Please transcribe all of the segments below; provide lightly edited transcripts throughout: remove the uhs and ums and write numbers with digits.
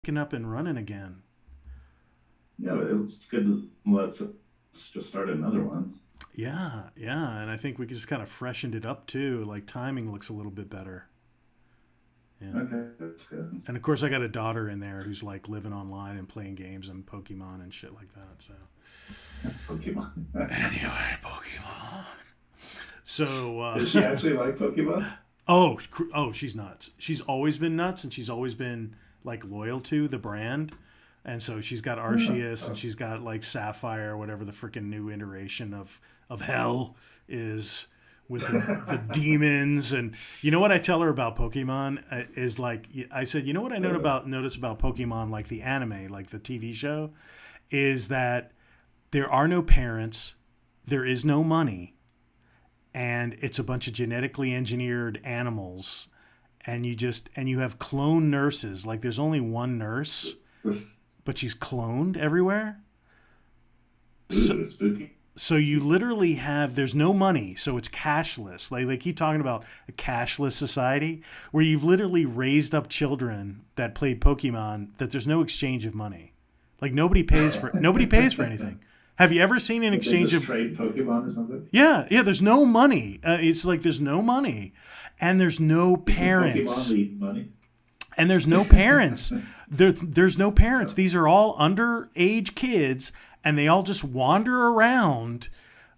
picking up and running again. Yeah, it's good. Let's just start another one. Yeah, yeah, and I think we just kind of freshened it up too. Like timing looks a little bit better. Yeah. Okay, that's good. And of course, I got a daughter in there who's like living online and playing games and Pokemon and shit like that. So, Pokemon. anyway, Pokemon. So, Does she actually like Pokemon? oh, she's nuts. She's always been nuts, and she's always been like loyal to the brand. And so she's got Oh, Arceus, and oh. she's got like Sapphire, whatever the freaking new iteration of Hell is with the demons. And you know what I tell her about Pokemon is like I said, you know what I notice about Pokemon, like the anime, like the TV show, is that there are no parents, there is no money, and it's a bunch of genetically engineered animals, and you have clone nurses. Like there's only one nurse, but she's cloned everywhere. So, Ooh, spooky. so you literally have there's no money, so it's cashless. Like they keep talking about a cashless society where you've literally raised up children that played Pokemon that there's no exchange of money. Like nobody pays for anything. Have you ever seen an But they exchange just of? trade Pokemon or something? Yeah, yeah. There's no money. It's like there's no money, and there's no Does Pokemon parents, need money? and there's no parents. There's no parents. These are all underage kids, and they all just wander around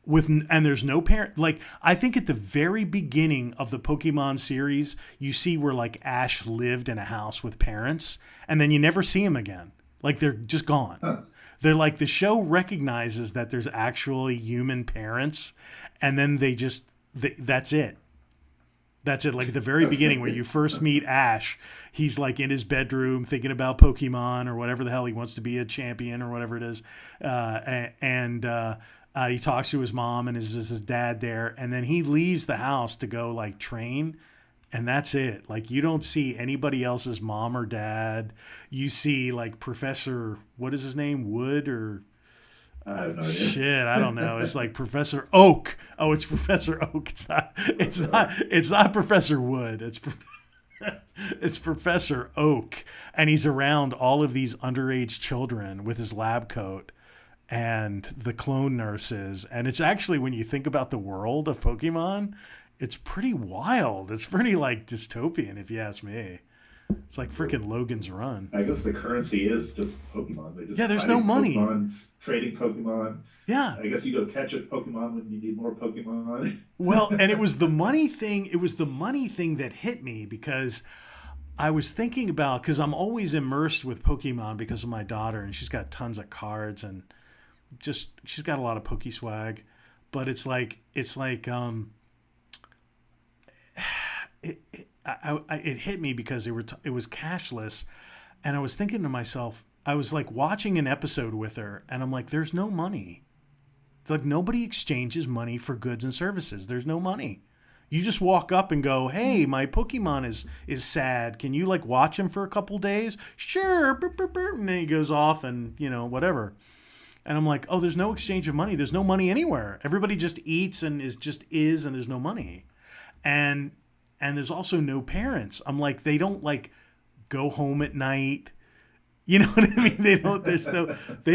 and there's no parent. Like I think at the very beginning of the Pokemon series, you see where like Ash lived in a house with parents, and then you never see him again. Like they're just gone. Huh. They're like the show recognizes that there's actually human parents, and then that's it. That's it. Like at the very beginning, where Okay. you first meet Ash, he's like in his bedroom thinking about Pokemon or whatever the hell he wants to be, a champion or whatever it is. He talks to his mom and his dad there, and then he leaves the house to go like train, and that's it. Like you don't see anybody else's mom or dad. You see like Professor, what is his name, Wood or I have no idea. shit, I don't know. It's like Professor Oak. Oh, it's Professor Oak. It's not. It's Okay. not. It's not Professor Wood. It's Professor Oak, and he's around all of these underage children with his lab coat and the clone nurses. And it's actually, when you think about the world of Pokemon, it's pretty wild. It's pretty like dystopian, if you ask me. It's like freaking Logan's Run. I guess the currency is just Pokemon. They just Yeah, there's no fighting money. Pokemon, trading Pokemon. Yeah. I guess you go catch a Pokemon when you need more Pokemon. Well, and it was the money thing. It was the money thing that hit me because I was thinking about, because I'm always immersed with Pokemon because of my daughter, and she's got tons of cards and just she's got a lot of Poke swag. But it hit me because it was cashless, and I was thinking to myself, I was like watching an episode with her, and I'm like, there's no money. Like nobody exchanges money for goods and services. There's no money. You just walk up and go, "Hey, my Pokemon is sad. Can you like watch him for a couple days?" Sure. Burp, burp, burp. And then he goes off and whatever. And I'm like, "Oh, there's no exchange of money. There's no money anywhere. Everybody just eats and and there's no money." And there's also no parents. I'm like, they don't like go home at night. You know what I mean? They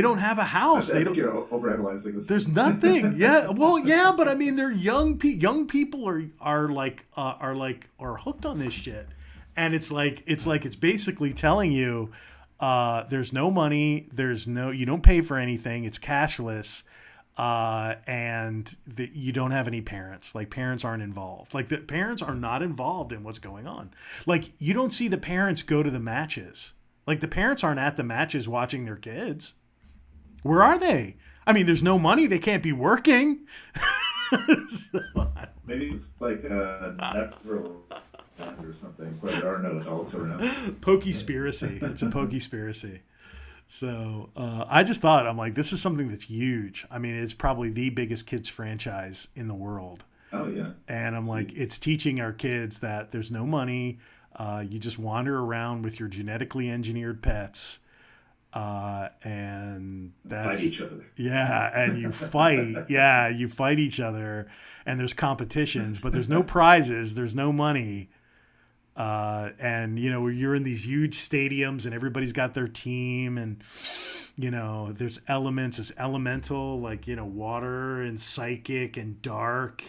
don't have a house. I They think don't. you're overanalyzing this. There's nothing. Yeah. Well, yeah, but I mean, they're young people are hooked on this shit, and it's basically telling you, there's no money. You don't pay for anything. It's cashless, you don't have any parents. Like parents aren't involved. Like the parents are not involved in what's going on. Like you don't see the parents go to the matches. Like the parents aren't at the matches watching their kids. Where are they? I mean, there's no money. They can't be working. So, Maybe it's like a Neverland or something where there are no adults around. Pokespiracy. It's a pokespiracy. So I just thought, I'm like, this is something that's huge. I mean, it's probably the biggest kids franchise in the world. Oh yeah. And I'm like, it's teaching our kids that there's no money. You just wander around with your genetically engineered pets. And Fight that's, each other. yeah, and you fight. Yeah, you fight each other, and there's competitions, but there's no prizes, there's no money. And you're in these huge stadiums and everybody's got their team, and there's elements. It's elemental, like water and psychic and dark,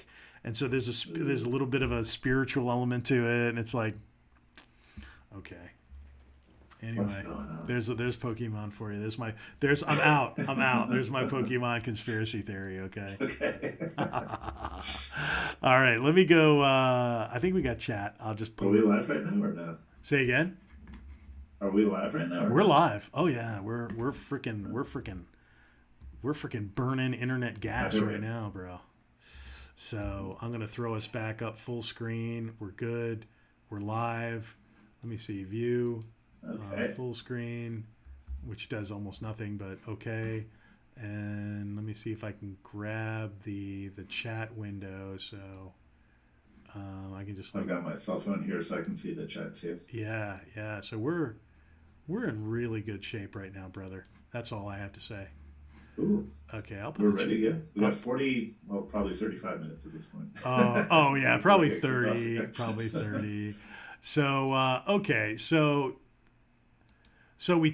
and so there's a little bit of a spiritual element to it, and it's like, okay. Anyway, there's Pokemon for you. I'm out. There's my Pokemon conspiracy theory. Okay. Okay. All right, let me go. I think we got chat. I'll just put. Are we live right now or not? Say again. Are we live right now? We're live. Oh yeah, we're freaking burning internet gas right now, bro. So I'm gonna throw us back up full screen. We're good. We're live. Let me see view. Okay. Full screen, which does almost nothing, but okay. And let me see if I can grab the chat window, so I can just. I've got my cell phone here, so I can see the chat too. Yeah. So we're in really good shape right now, brother. That's all I have to say. Ooh. Okay, I'll put. We're ready to go. We got 40, well, probably 35 minutes at this point. Oh yeah, probably 30, probably 30. So okay, so we're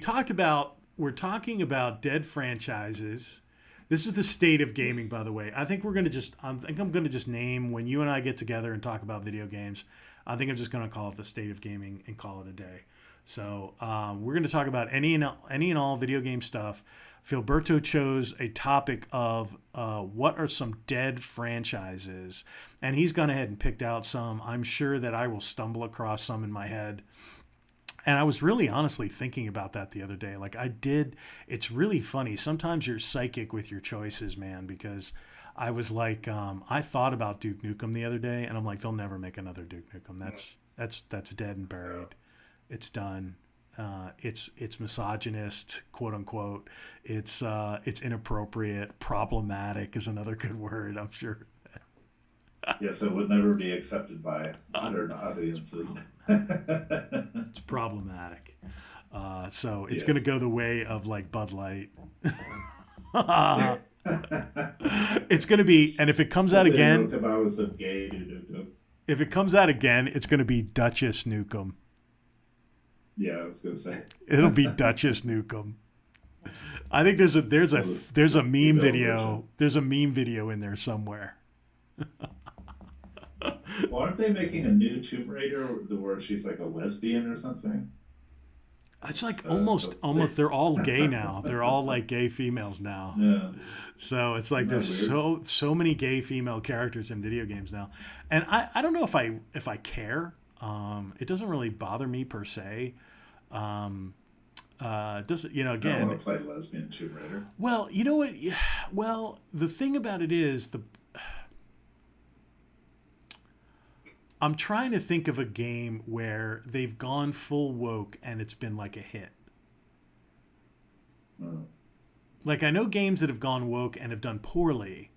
talking about dead franchises. This is the state of gaming, by the way. I think I'm going to just name, when you and I get together and talk about video games, I think I'm just going to call it the state of gaming and call it a day. So we're going to talk about any and all video game stuff. Philberto chose a topic of what are some dead franchises, and he's gone ahead and picked out some. I'm sure that I will stumble across some in my head. And I was really honestly thinking about that the other day. Like I did, it's really funny. Sometimes you're psychic with your choices, man, because I was like, I thought about Duke Nukem the other day, and I'm like, they'll never make another Duke Nukem. That's dead and buried. It's done. It's misogynist, quote unquote. It's inappropriate. Problematic is another good word, I'm sure. Yes, it would never be accepted by modern audiences. It's problematic. So it's going to go the way of like Bud Light. It's going to be, and if it comes out again, if it comes out again, it's going to be Duchess Nukem. Yeah, I was going to say. It'll be Duchess Nukem. I think there's a meme video. There's a meme video in there somewhere. Well, aren't they making a new Tomb Raider where she's like a lesbian or something? It's like almost they're all gay now. They're all like gay females now. Yeah. So it's like there's so many gay female characters in video games now. And I don't know if I care. It doesn't really bother me per se. Does it, again, I don't want to play lesbian Tomb Raider. Well, you know what? Well, the thing about it is I'm trying to think of a game where they've gone full woke and it's been like a hit. Like I know games that have gone woke and have done poorly,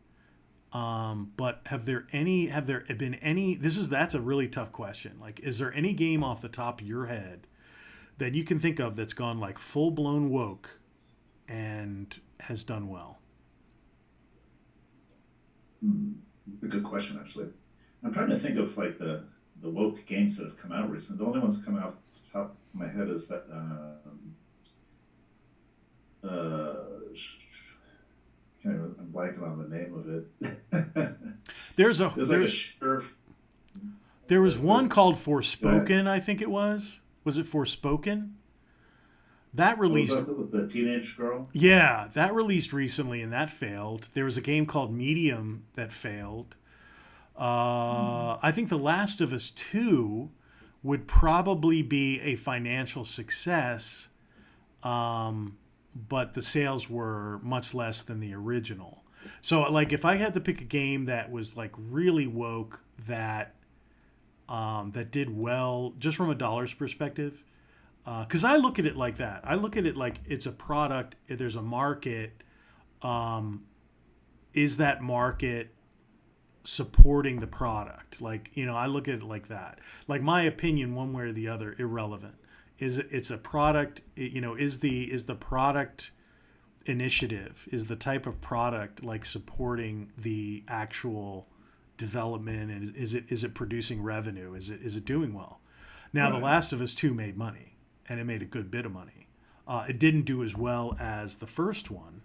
but have there been any? That's a really tough question. Like, is there any game off the top of your head that you can think of that's gone like full blown woke and has done well? A good question, actually. I'm trying to think of like the woke games that have come out recently. The only ones that come out off the top of my head is that I'm blanking on the name of it. There was one called Forspoken, I think it was. Was it Forspoken? That released. Was the teenage girl? Yeah, that released recently and that failed. There was a game called Medium that failed. I think The Last of Us 2 would probably be a financial success, but the sales were much less than the original. So, like, if I had to pick a game that was like really woke that did well, just from a dollar's perspective, because I look at it like that. I look at it like it's a product. If there's a market, is that market supporting the product? Like, I look at it like that. Like, my opinion, one way or the other, irrelevant. It's a product, is the product initiative, is the type of product like supporting the actual development, and is it producing revenue? Is it doing well? Now, The Right. Last of Us 2 made money, and it made a good bit of money. It didn't do as well as the first one,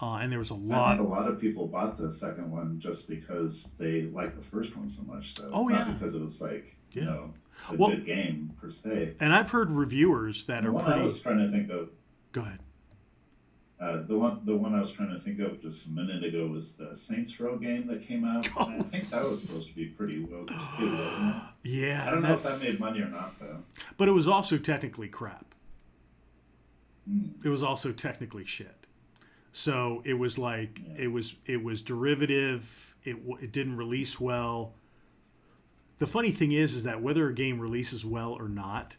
and there was a I think a lot. lot of people bought the second one just because they liked the first one so much, though. Oh Not yeah, because it was like, yeah. a Well, good game per se. and I've heard reviewers that The are one I pretty. was trying to think of, Go ahead. the one I was trying to think of just a minute ago was the Saints Row game that came out. And I Oh, think that was supposed to be pretty well too, wasn't it? I yeah, don't and know if that made money or not, though. but it was also technically crap. Mm, It was also technically shit. So it was like yeah. it was derivative. It didn't release well. The funny thing is that whether a game releases well or not,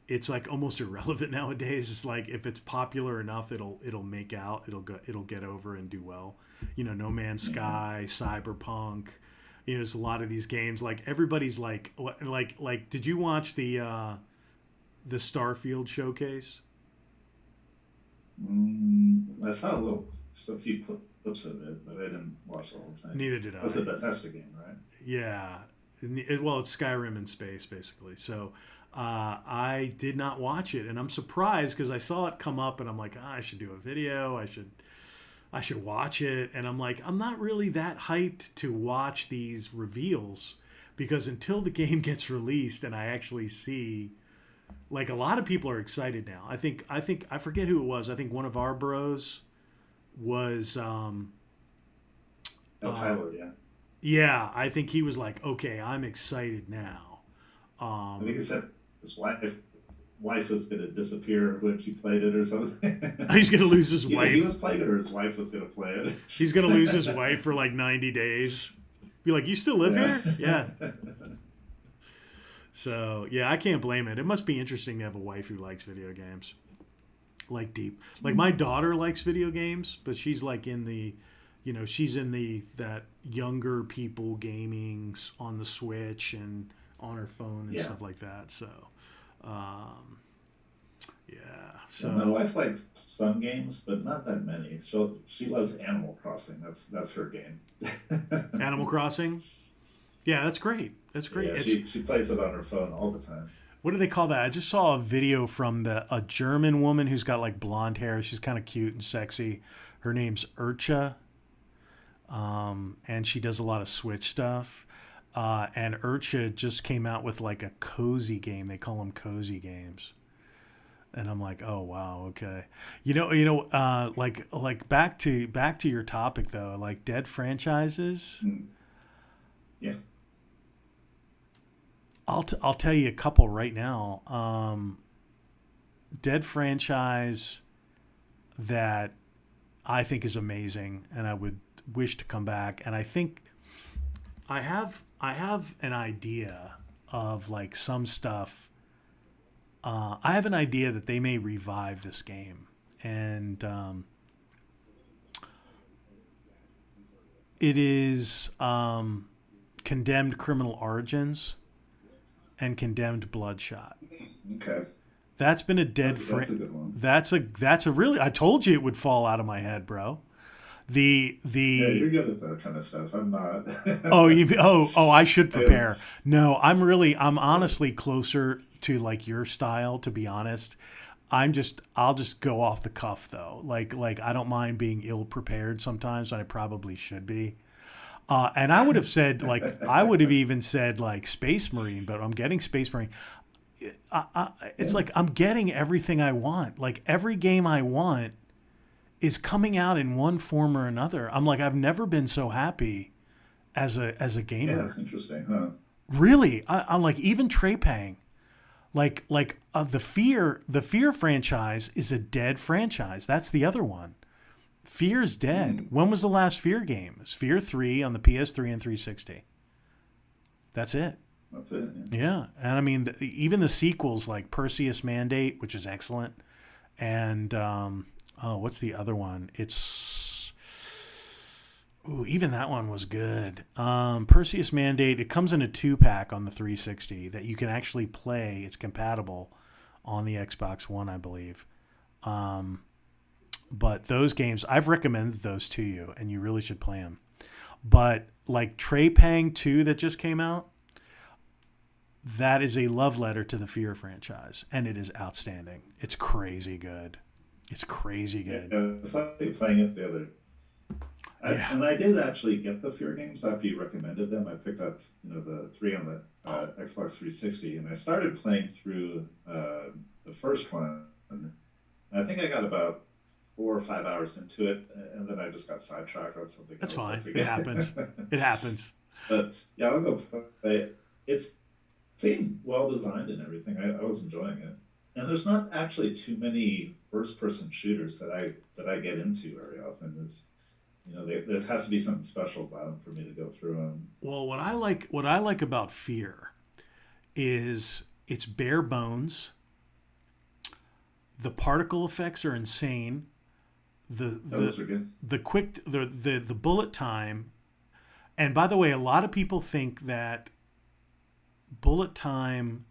it's like almost irrelevant nowadays. It's like if it's popular enough, it'll make out. It'll get over and do well. No Man's Yeah. Sky, Cyberpunk. There's a lot of these games. Like everybody's like. Did you watch the Starfield showcase? I saw just a few clips of it, but I didn't watch the whole thing. Neither did That's I. a Bethesda game, right? Yeah. Well, it's Skyrim in space, basically. So I did not watch it, and I'm surprised because I saw it come up, and I'm like, I should do a video. I should watch it, and I'm like, I'm not really that hyped to watch these reveals because until the game gets released and I actually see, like, a lot of people are excited now. I forget who it was. I think one of our bros was. Oh, Tyler, yeah. Yeah, I think he was like, okay, I'm excited now. I think he said his wife was going to disappear when she played it or something. He's going to lose his Either he wife. was playing it or his wife was going to play it. He's going to lose his wife for like 90 days. Be like, you still live Yeah. here? Yeah. So, yeah, I can't blame it. It must be interesting to have a wife who likes video games. Like deep. Like my daughter likes video games, but she's like in the, she's in that younger people gaming on the Switch and on her phone and Yeah. stuff like that. So, yeah. Yeah, my So, wife likes some games, but not that many. She loves Animal Crossing. That's her game. Animal Crossing. Yeah, that's great. That's great. Yeah, she plays it on her phone all the time. What do they call that? I just saw a video from a German woman who's got like blonde hair. She's kind of cute and sexy. Her name's Urcha, and she does a lot of Switch stuff. And Urcha just came out with like a cozy game. They call them cozy games. And I'm like, oh wow, okay. Like back to your topic though, like dead franchises. Mm. Yeah. I'll tell you a couple right now. Dead franchise that I think is amazing, and I would wish to come back. And I think I have an idea of like some stuff. I have an idea that they may revive this game, and it is Condemned Criminal Origins and Condemned Bloodshot. Okay. That's been a dead That's a good one. That's a really. I told you it would fall out of my head, bro. Yeah, you're good at that kind of stuff. I'm not. I should prepare. No, I'm honestly closer to like your style, to be honest. I'll just go off the cuff though. Like I don't mind being ill prepared sometimes, and I probably should be. And I would have said I would have even said like Space Marine, but I'm getting Space Marine. It's like I'm getting everything I want. Like every game I want is coming out in one form or another. I'm like, I've never been so happy as a gamer. Yeah, that's interesting, huh? Really, I'm like even Trepang, the Fear franchise is a dead franchise. That's the other one. Fear is dead. When was the last Fear game? It's Fear 3 on the PS3 and 360. That's it. That's it. Yeah. Yeah, and I mean even the sequels like Perseus Mandate, which is excellent, and what's the other one? Even that one was good. Perseus Mandate. It comes in a 2-pack on the 360 that you can actually play. It's compatible on the Xbox One, I believe. But those games, I've recommended those to you, and you really should play them. But like Trepang 2 that just came out, that is a love letter to the Fear franchise, and it is outstanding. It's crazy good. It's crazy good. Yeah, it's like playing it the other. Yeah. And I did actually get the Fear games after you recommended them. I picked up, the three on the Xbox 360, and I started playing through the first one. And I think I got about 4 or 5 hours into it, and then I just got sidetracked on something That's else. I fine. It forget. happens. It happens. But yeah, I'll go play it. It seemed well designed and everything. I was enjoying it. And there's not actually too many first-person shooters that I get into very often. There has to be something special about them for me to go through them. Well, what I like about Fear is it's bare bones. The particle effects are insane. Those are good. The quick the bullet time. And by the way, a lot of people think that bullet time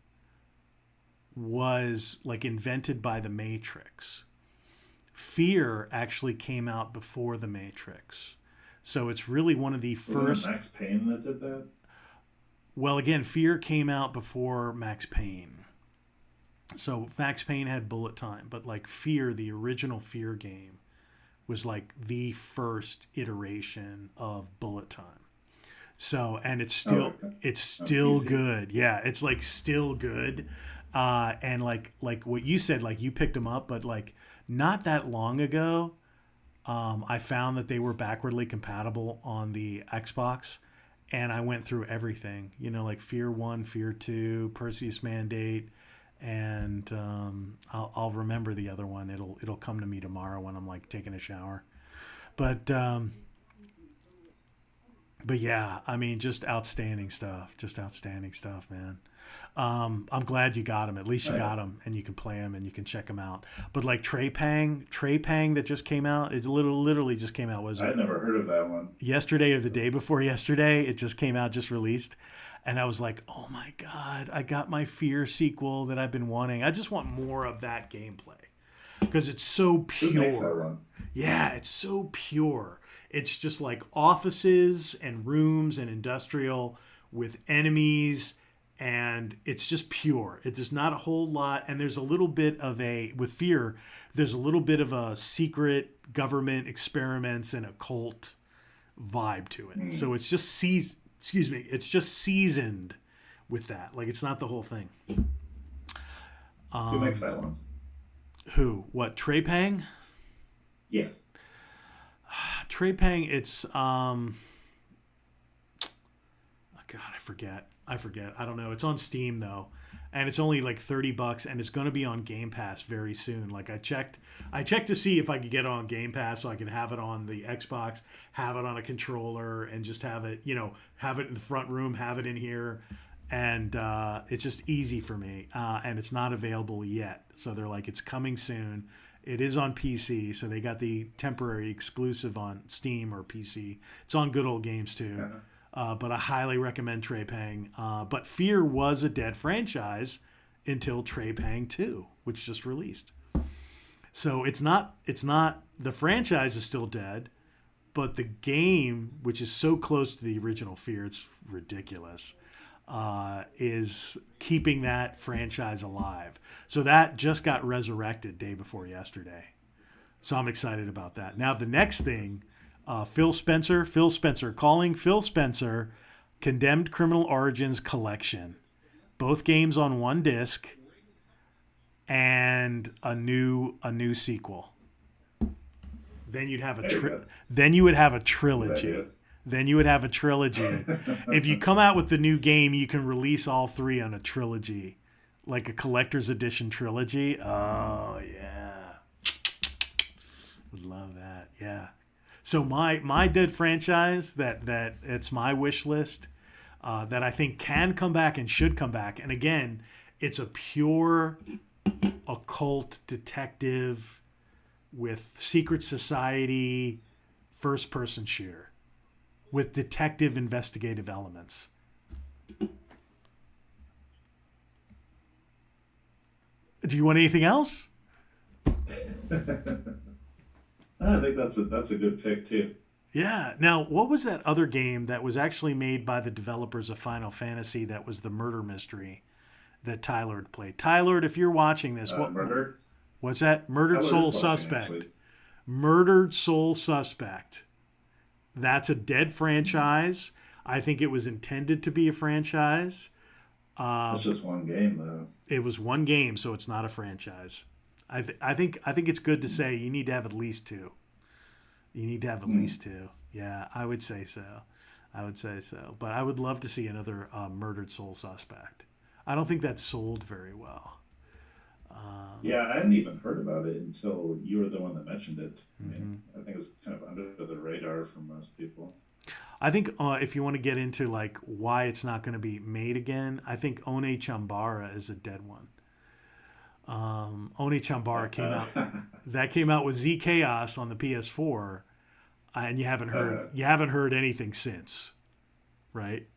was like invented by the Matrix. Fear actually came out before the Matrix. So it's really one of the Was first. it Max Payne that did that? Well, again, Fear came out before Max Payne. So Max Payne had bullet time, but like Fear, the original Fear game, was like the first iteration of bullet time. So, and it's still Oh, okay. it's Oh, still PC. good. Yeah, it's like still good. And like what you said, like you picked them up, but like not that long ago, I found that they were backwardly compatible on the Xbox, and I went through everything. Like Fear 1, Fear 2, Perseus Mandate, and I'll remember the other one. It'll come to me tomorrow when I'm like taking a shower. But yeah, I mean, just outstanding stuff. Just outstanding stuff, man. I'm glad you got them. At least you Right. got them, and you can play them and you can check them out. But like Trey Pang that just came out. It literally just came out. Was I'd it never heard of that one. yesterday or the day before yesterday? It just came out, just released, and I was like, oh my god, I got my Fear sequel that I've been wanting. I just want more of that gameplay because it's so Who makes that pure. one? Yeah, it's so pure. It's just like offices and rooms and industrial with enemies, and it's just pure. There's not a whole lot, and there's a little bit of with Fear, there's a little bit of a secret government experiments and occult vibe to it. So it's just it's just seasoned with that. Like it's not the whole thing. Who makes that one? Who? What? Trey Pang? Yeah. Trey Pang, it's oh God, I forget. I don't know. It's on Steam though, and it's only like $30, and it's going to be on Game Pass very soon. Like I checked to see if I could get it on Game Pass so I can have it on the Xbox, have it on a controller, and just have it, have it in the front room, have it in here, and it's just easy for me. And it's not available yet, so they're like, it's coming soon. It is on PC, so they got the temporary exclusive on Steam or PC. It's on Good Old Games too. But I highly recommend Trey Pang. But Fear was a dead franchise until Trey Pang 2, which just released. So it's not the franchise is still dead, but the game, which is so close to the original Fear, it's ridiculous, is keeping that franchise alive. So that just got resurrected day before yesterday. So I'm excited about that. Now the next thing, Phil Spencer, calling Phil Spencer, Condemned Criminal Origins Collection. Both games on one disc, and a new sequel. Then you'd have There you go. then you would have a Good trilogy. idea. Then you would have a trilogy. If you come out with the new game, you can release all three on a trilogy, like a collector's edition trilogy. Oh yeah, would love that. Yeah. So my dead franchise that it's my wish list, that I think can come back and should come back. And again, it's a pure occult detective with secret society first person shooter with detective investigative elements. Do you want anything else? I think that's a good pick too. Yeah. Now, what was that other game that was actually made by the developers of Final Fantasy that was the murder mystery that Tyler had played? Tyler, if you're watching this, Murder. what's that? Murdered Tyler Soul is watching actually. Suspect. Murdered Soul Suspect. That's a dead franchise. I think it was intended to be a franchise. It's just one game though. It was one game, so it's not a franchise. I think it's good to say you need to have at least two. You need to have at least two. Yeah, I would say so. I would say so. But I would love to see another Murdered Soul Suspect. I don't think that sold very well. Yeah, I hadn't even heard about it until you were the one that mentioned it. I mean, I think it's kind of under the radar for most people. I think if you want to get into like why it's not going to be made again, I think One Chambara is a dead one. One Chambara came out. That came out with Z Chaos on the PS4, and you haven't heard anything since, right?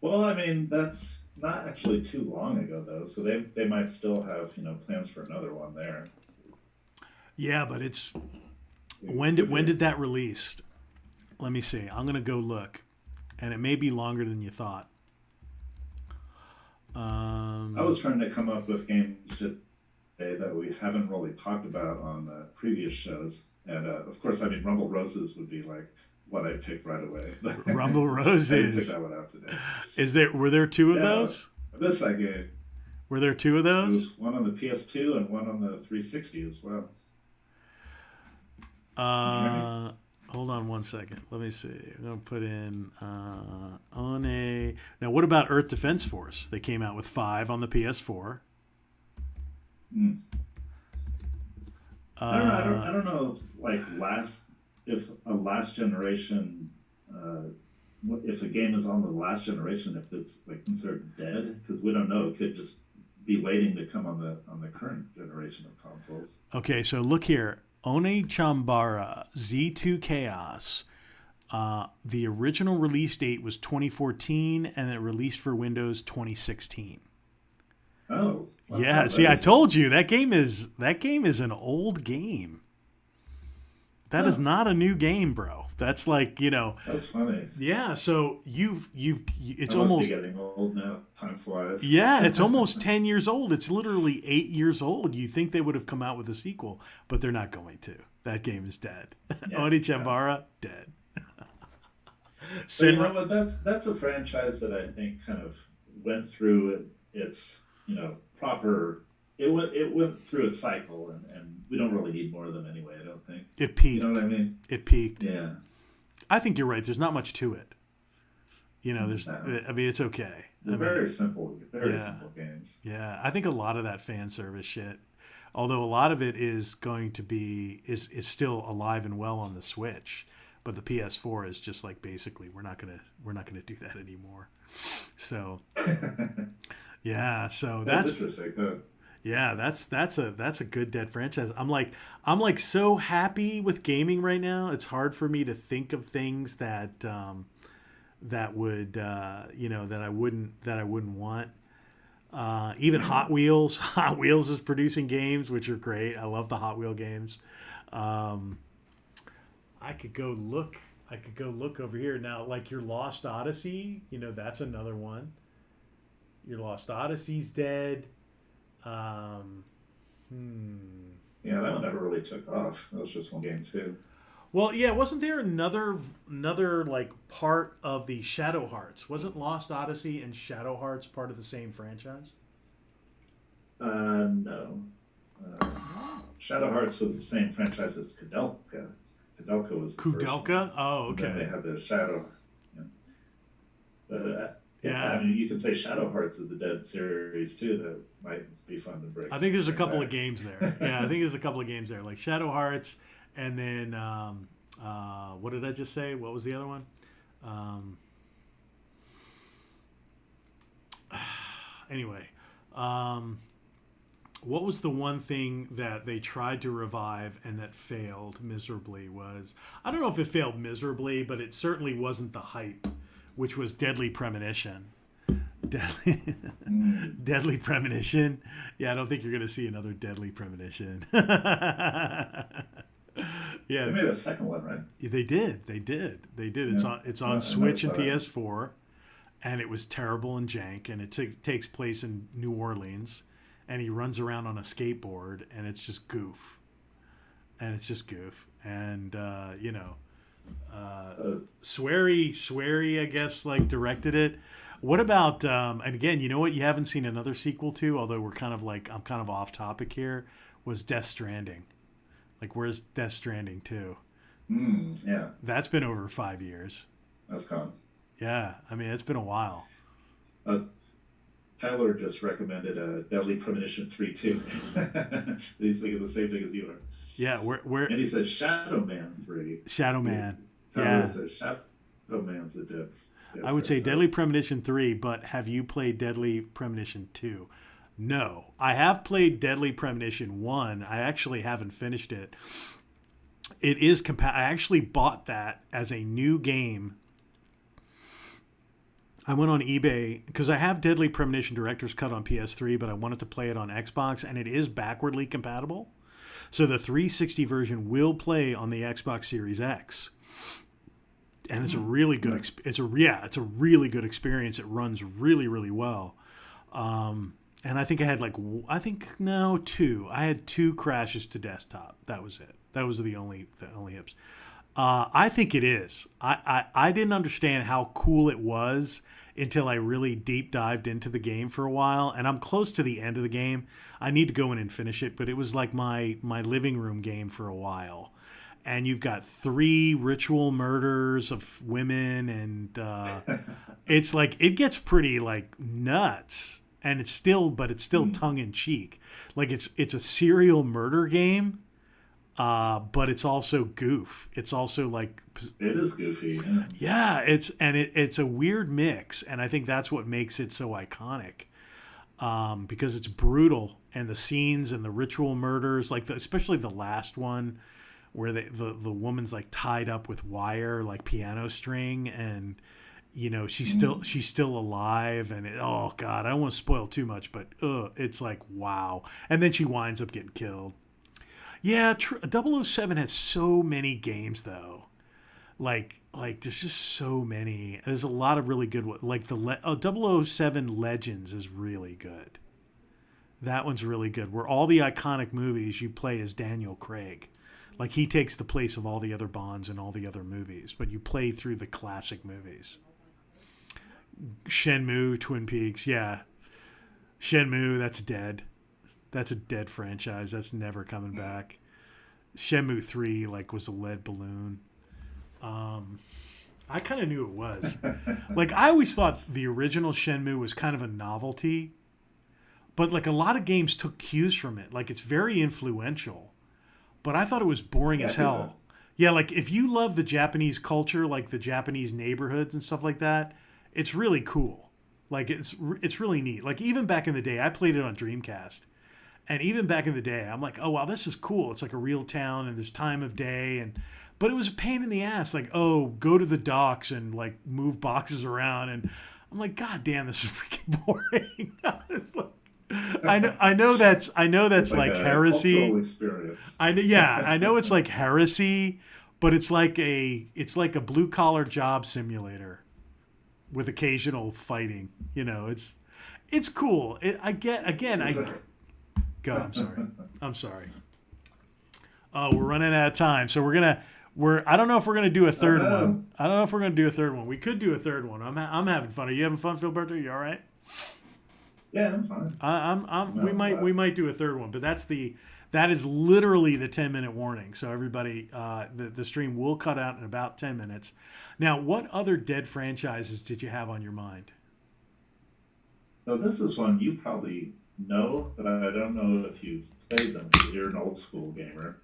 Well, I mean, that's not actually too long ago though, so they might still have plans for another one there. Yeah, but it's when did that release? Let me see. I'm gonna go look, and it may be longer than you thought. I was trying to come up with games today that we haven't really talked about on previous shows, and of course, I mean, Rumble Roses would be like what I picked right away. Rumble I didn't pick Roses. that one out today. Were there two of Yeah, those? this I gave. Were there two of There those? was one on the PS2 and one on the 360 as well. Can you hear me? Hold on one second. Let me see. I'm gonna put in on a. Now, what about Earth Defense Force? They came out with 5 on the PS4. Hmm. Uh, I don't know. Like if a last generation, if a game is on the last generation, if it's like considered dead, because we don't know. It could just be waiting to come on the current generation of consoles. okay, so look here. One Chambara Z2 Chaos. The original release date was 2014, and it released for Windows 2016. Oh, wow, Yeah, that see, I is told you that game is an old game. That is huh, not a new game, bro. That's like, that's funny. yeah, so I it's must be almost, getting old now. Time flies. yeah, it's almost 10 years old. It's literally 8 years old. You think they would have come out with a sequel, but they're not going to. That game is dead. Yeah, Oni yeah. Chambara, dead. But you know Senra, what? That's a franchise that I think kind of went through its proper. It went through its cycle, and we don't really need more of them anyway. I don't think. it You know peaked. what I mean? It peaked. Yeah. I think you're right. There's not much to it. No. I mean, it's okay. I They're mean, very yeah. simple games. Yeah, I think a lot of that fan service shit, although a lot of it is going to be is still alive and well on the Switch, but the PS4 is just like basically we're not gonna do that anymore. So yeah, so That's that's interesting. Huh? yeah, that's a good dead franchise. I'm like so happy with gaming right now. It's hard for me to think of things that would that I wouldn't want. Even Hot Wheels. Hot Wheels is producing games, which are great. I love the Hot Wheel games. Um, I could go look. I could go look over here now. Like your Lost Odyssey, that's another one. Your Lost Odyssey's dead. Um, hmm. Yeah, that one never really took off. That was just one game too. Well, yeah, wasn't there another like part of the Shadow Hearts? Wasn't Lost Odyssey and Shadow Hearts part of the same franchise? No. Uh, Shadow Hearts was the same franchise as Kudelka. Kudelka was the first one, Kudelka? Oh, and then they okay. had the Shadow. Yeah. But yeah, I Yeah. mean, you could say Shadow Hearts is a dead series too. That might be fun to I think there's a bring couple of back. games there. Yeah, I think there's a couple of games there, like Shadow Hearts, and then what did I just say? What was the other one? Um, anyway, um, what was the one thing that they tried to revive and that failed miserably? Was I don't know if it failed miserably, but it certainly wasn't the hype, which was Deadly Premonition. Deadly, Mm. Deadly Premonition. Yeah, I don't think you're going to see another Deadly Premonition. Yeah, They made a second one, right? they did. They did. They did. Yeah. It's on I never Switch and saw that. PS4, and it was terrible and jank. And it takes place in New Orleans, and he runs around on a skateboard, and it's just goof. And it's just goof. And Uh, Swery, I guess, like directed it. What about? And again, you know what? You haven't seen another sequel to, although I'm kind of off topic here. Was Death Stranding? Like, where's Death Stranding 2? yeah, That's been over 5 years. that's gone. Yeah, I mean it's been a while. Uh, Tyler just recommended a Deadly Premonition 3 too. He's thinking the same thing as you are. Yeah, where And he said Shadow Man 3. Shadow Man. Tyler Yeah, says Shadow Man's a dead I would say Deadly franchise. Premonition 3, but have you played Deadly Premonition 2? No, I have played Deadly Premonition 1. I actually haven't finished it. It is I actually bought that as a new game. I went on eBay because I have Deadly Premonition Director's Cut on PS3, but I wanted to play it on Xbox, and it is backwardly compatible. So the 360 version will play on the Xbox Series X, and it's a really good. It's a really good experience. It runs really, really well. And I think I had two. I had two crashes to desktop. That was it. That was the only hips. I think it is. I didn't understand how cool it was until I really deep dived into the game for a while. And I'm close to the end of the game. I need to go in and finish it, but it was like my living room game for a while. And you've got 3 ritual murders of women, and it's like it gets pretty like nuts. And it's still tongue in cheek. Like it's a serial murder game. But it's also goof. It's also like It is goofy. yeah, it's a weird mix, and I think that's what makes it so iconic. Because it's brutal, and the scenes and the ritual murders, like especially the last one, where the woman's like tied up with wire, like piano string, and she's still alive, and oh god, I don't want to spoil too much, but it's like wow, and then she winds up getting killed. Yeah, 007 has so many games though. Like there's just so many. There's a lot of really good ones. Like 007 Legends is really good. That one's really good. Where all the iconic movies you play as Daniel Craig. Like he takes the place of all the other Bonds and all the other movies, but you play through the classic movies. Shenmue, Twin Peaks, yeah. Shenmue, that's dead. That's a dead franchise. That's never coming back. Shenmue 3 was a lead balloon. I kind of knew it was. Like I always thought the original Shenmue was kind of a novelty, but like a lot of games took cues from it. Like it's very influential, but I thought it was boring as hell. Yeah, like if you love the Japanese culture, like the Japanese neighborhoods and stuff like that, it's really cool. Like it's really neat. Like even back in the day, I played it on Dreamcast. And even back in the day, I'm like, oh, wow, this is cool. It's like a real town and there's time of day. But it was a pain in the ass. Like, oh, go to the docks and like move boxes around. And I'm like, God damn, this is freaking boring. It's like, I know that's It's like a heresy. cultural experience. I know it's like heresy, but it's like a blue collar job simulator with occasional fighting. It's cool. Go. I'm sorry. Oh, we're running out of time, so I don't know if we're gonna do a third one. We could do a third one. I'm having fun. Are you having fun, Philberto? You all right? Yeah, I'm fine. No, We might do a third one, but that is literally the 10-minute warning. So everybody, the stream will cut out in about 10 minutes. Now, what other dead franchises did you have on your mind? So this is one you probably know, but I don't know if you've played them because you're an old school gamer.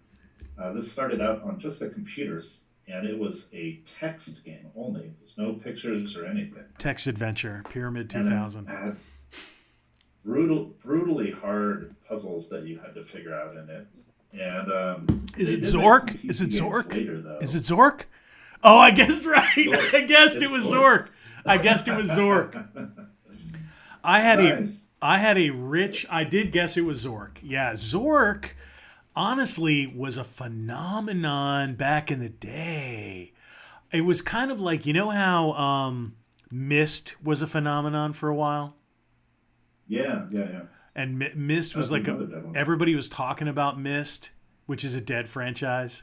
This started out on just the computers, and it was a text game only. There's no pictures or anything. Text Adventure, Pyramid And 2000. it had brutally hard puzzles that you had to figure out in it. And Is they it did make some Zork? PC Is it games Zork? later, though. Is it Zork? Oh, I guessed right. Zork. I guessed it It's was Zork. Zork. I guessed it was Zork. I had Nice. I did guess it was Zork. Yeah, Zork. honestly was a phenomenon back in the day. It was kind of like, you know how Mist was a phenomenon for a while? Yeah, yeah, yeah. And Mist was That's like another dead one. everybody was talking about Mist, which is a dead franchise,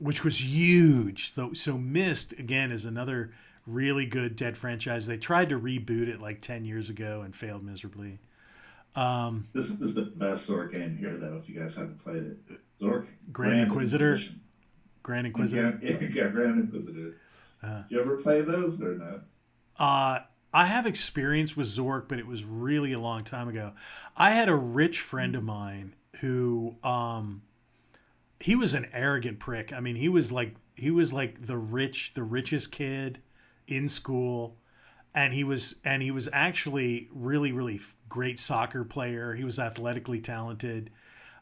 which was huge. So Mist again is another really good dead franchise. They tried to reboot it like 10 years ago and failed miserably. This is the best Zork game here, though. If you guys haven't played it, Zork Grand Grand Inquisitor, Inquisition. Grand Yeah, Inquisitor. yeah, Grand Inquisitor. Do you ever play those or no? Uh, I have experience with Zork, but it was really a long time ago. I had a rich friend of mine who he was an arrogant prick. I mean, he was like the richest kid in school, and he was actually really great soccer player. He was athletically talented,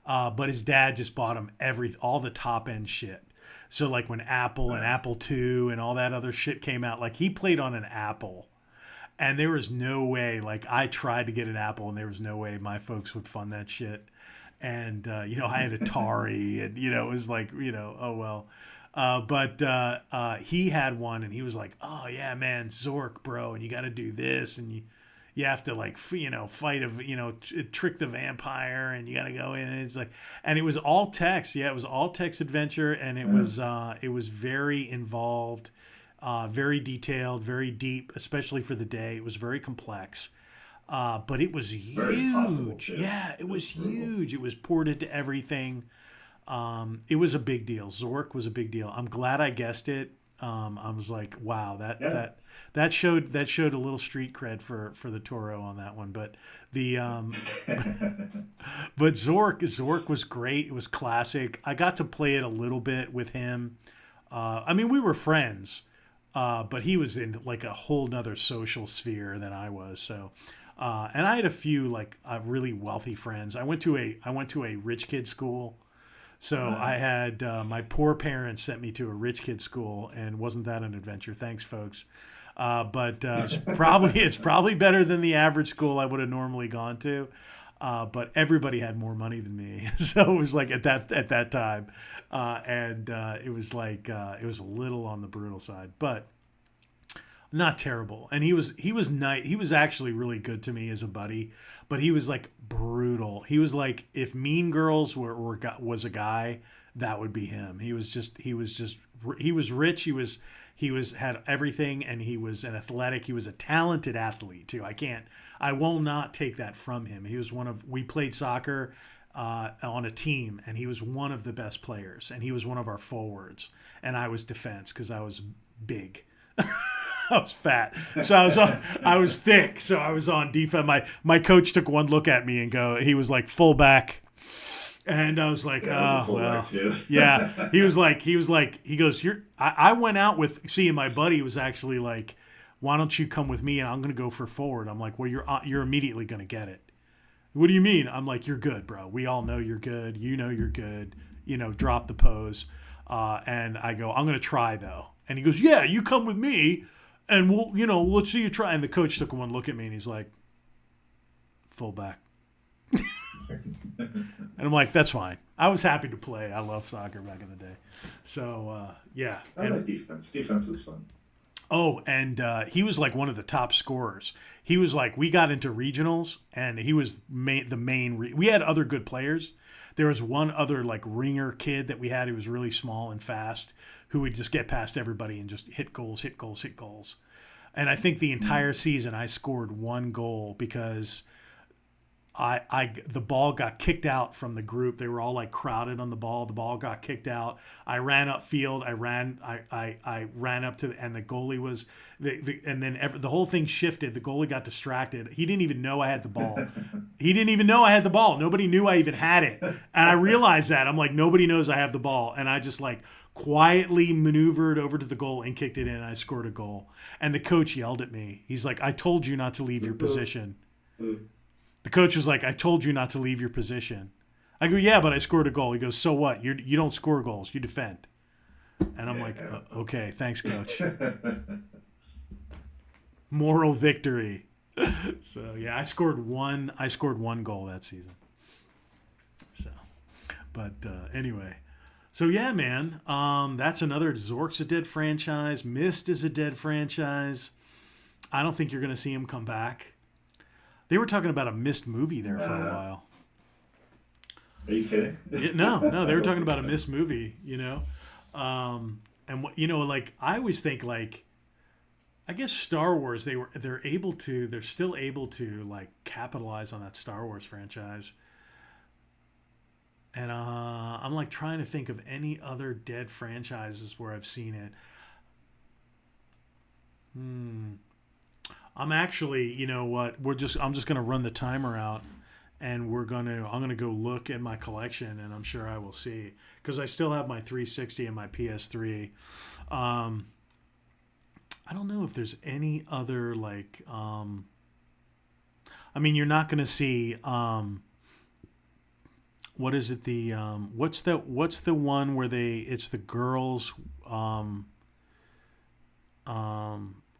but his dad just bought him all the top end shit. So like when Apple and Apple II and all that other shit came out, like he played on an Apple. And there was no way, like I tried to get an Apple and there was no way my folks would fund that shit. And, I had Atari and, it was like, oh well. But he had one and he was like, oh yeah, man, Zork, bro. And you got to do this. And you have to like, fight, trick the vampire and you got to go in. And it's like, and it was all text. Yeah, it was all text adventure. And it was very involved. Very detailed, very deep, especially for the day. It was very complex, but it was Very possible huge. too. Yeah, it was It's brutal. huge. It was ported to everything. It was a big deal. Zork was a big deal. I'm glad I guessed it. I was like, wow, that Yeah. that that showed a little street cred for the Toro on that one. But the but Zork was great. It was classic. I got to play it a little bit with him. I mean, we were friends, but he was in like a whole nother social sphere than I was. So, and I had a few like really wealthy friends. I went to a rich kid school, so I had my poor parents sent me to a rich kid school, and wasn't that an adventure? Thanks, folks. But it's probably better than the average school I would have normally gone to. But everybody had more money than me, so it was like at that time, and it was like it was a little on the brutal side, but not terrible. And he was nice. He was actually really good to me as a buddy, but he was like brutal. He was like if Mean Girls was a guy, that would be him. He was rich. He was had everything, and he was an athletic. He was a talented athlete too. I will not take that from him. We played soccer on a team, and he was one of the best players, and he was one of our forwards, and I was defense because I was big. I was fat, so I was thick, so I was on defense. My coach took one look at me and he was like fullback. And I was like, Yeah, oh, well, too. yeah. He goes, I went out with, seeing my buddy was actually like, why don't you come with me and I'm going to go for forward. I'm like, well, you're immediately going to get it. What do you mean? I'm like, you're good, bro. We all know you're good. You know you're good. Drop the pose. And I go, I'm going to try though. And he goes, yeah, you come with me and let's see you try. And the coach took one look at me and he's like, fullback. And I'm like, that's fine. I was happy to play. I love soccer back in the day. So, yeah. I like defense. Defense is fun. Oh, and he was like one of the top scorers. He was like, we got into regionals, and he was the main. We had other good players. There was one other like ringer kid that we had who was really small and fast, who would just get past everybody and just hit goals, hit goals, hit goals. And I think the entire season I scored one goal because the ball got kicked out from the group. They were all like crowded on the ball. The ball got kicked out. I ran upfield. I ran up to, and the goalie was, and then the whole thing shifted. The goalie got distracted. He didn't even know I had the ball. He didn't even know I had the ball. Nobody knew I even had it. And I realized that. I'm like, nobody knows I have the ball. And I just like quietly maneuvered over to the goal and kicked it in. And I scored a goal. And the coach yelled at me. He's like, I told you not to leave your position. The coach was like, I told you not to leave your position. I go, yeah, but I scored a goal. He goes, so what? You don't score goals. You defend. And I'm like, okay, thanks, coach. Moral victory. So, yeah, I scored one goal that season. So, But anyway, so yeah, man, that's another. Zork's a dead franchise. Myst is a dead franchise. I don't think you're going to see him come back. They were talking about a Myst movie there for a while. Are you kidding? No, they were talking about a Myst movie, and what like I always think like, I guess Star Wars they're still able to like capitalize on that Star Wars franchise. And I'm like trying to think of any other dead franchises where I've seen it. I'm actually, you know what? I'm just gonna run the timer out, and I'm gonna go look at my collection, and I'm sure I will see, because I still have my 360 and my PS3. I don't know if there's any other like. I mean, you're not gonna see. What is it? What's the one where it's the girls on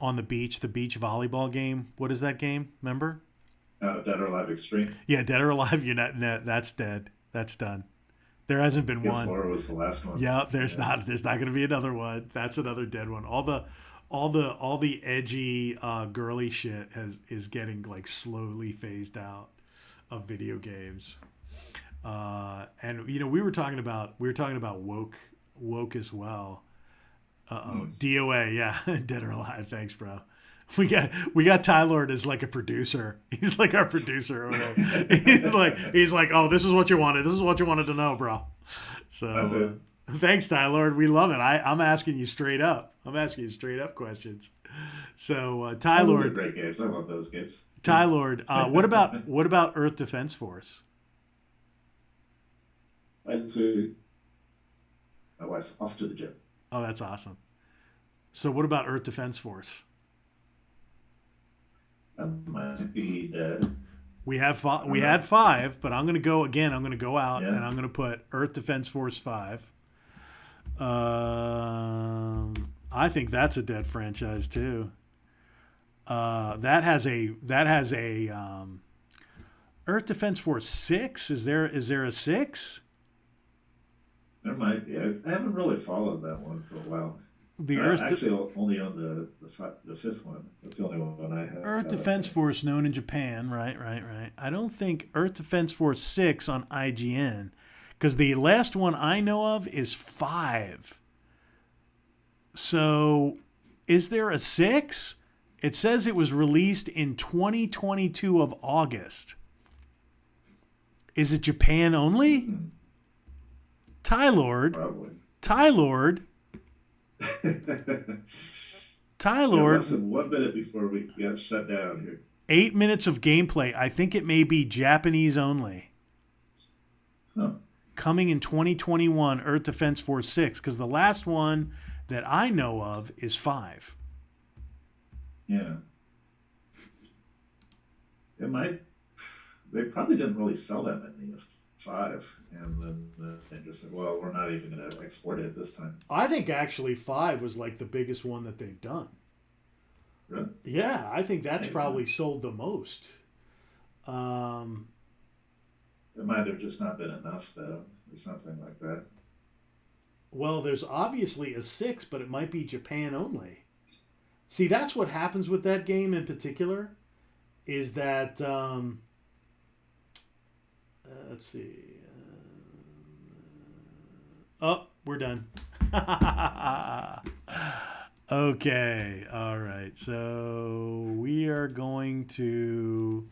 the beach volleyball game. What is that game? Remember? Dead or Alive Extreme. Yeah, Dead or Alive. That's dead. That's done. There hasn't been one. PS4 was the last one. Yeah, there's not going to be another one. That's another dead one. All the edgy girly shit is getting like slowly phased out of video games. And we were talking about woke as well. DOA, yeah, Dead or Alive. Thanks, bro. We got Tylord as like a producer. He's like our producer over there. He's like, oh, this is what you wanted. This is what you wanted to know, bro. So thanks, Tylord. We love it. I'm asking you straight up. I'm asking you straight up questions. So Tylord, great games. I love those games. Tylord, what about Earth Defense Force? I took my wife's off to the gym. Oh, that's awesome. So what about Earth Defense Force? That might be dead. We had 5, but I'm going to go again. I'm going to go out and I'm going to put Earth Defense Force 5. I think that's a dead franchise too. That has a Earth Defense Force 6. Is there a 6? There might be. I haven't really followed that one for a while. Actually, only on the fifth one. That's the only one I have. Earth Defense Force, known in Japan, right. I don't think Earth Defense Force 6 on IGN, because the last one I know of is 5. So, is there a 6? It says it was released in 2022 of August. Is it Japan only? Mm-hmm. Tylord. Less than 1 minute before we got shut down here. 8 minutes of gameplay. I think it may be Japanese only. Huh. Coming in 2021, Earth Defense Force 6, because the last one that I know of is 5. Yeah. It might. They probably didn't really sell that many of 5, and then they just said, well, we're not even going to export it this time. I think actually 5 was like the biggest one that they've done. Really? Yeah, I think that's probably sold the most. It might have just not been enough, though, or something like that. Well, there's obviously a 6, but it might be Japan only. See, that's what happens with that game in particular, is that... let's see. We're done. Okay. All right. So we are going to